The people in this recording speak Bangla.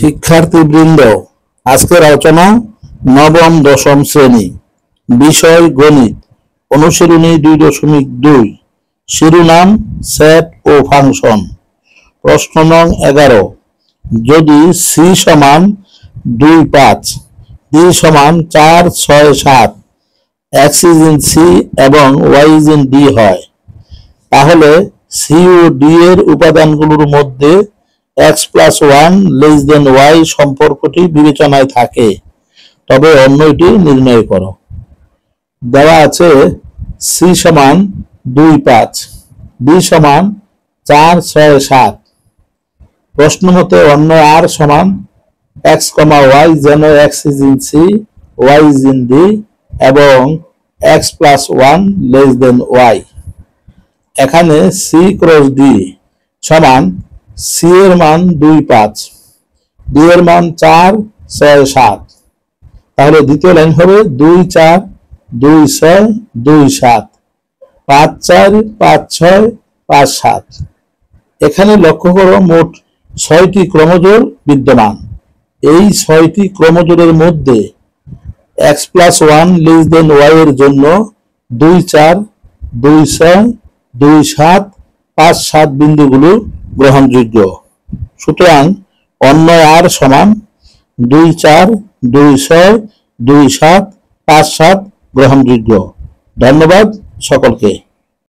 শিক্ষার্থীবৃন্দ, আজকের আলোচনা নবম দশম শ্রেণী, বিষয় গণিত, অনুশীলনী 2.2, শিরোনাম সেট ও ফাংশন। প্রশ্ন নং 11, যদি সি সমান 2, 5, ডি সমান 4, 6, 7, এক্স ইজ ইন সি এবং ওয়াই ইজ ইন ডি হয়, তাহলে সি ও ডি এর উপাদানগুলোর মধ্যে x+1 y সম্পর্কটি বিবেচনায় থাকে, তবে অন্যটি নির্ণয় করো। দেওয়া আছে সি সমান 2, 5, ডি সমান 4, 6, 7। প্রশ্ন মতে অন্য আর সমান x, y, যেন x is in C, y is in D এবং x+1 y। এখানে সি ক্রস ডি সমান সি এর মান 2, 5, ডি এর মান 4, 6, 7। তাহলে দ্বিতীয় লাইন হবে 2, 4, 2, 6, 2, 7, 5, 4, 5, 6, 5, 7। এখানে লক্ষ্য করো মোট 6টি ক্রমজোড় বিদ্যমান। এই 6টি ক্রমজোড়ের মধ্যে x+1 y এর জন্য 2, 4, 2, 6, 2, 7, 5, 7 বিন্দুগুলো গ্রহণযোগ্য। সুতরাং অন্য আর সমান 2, 4, 2, 6, 2, 7, 5, 7 গ্রহণযোগ্য। ধন্যবাদ সকলকে।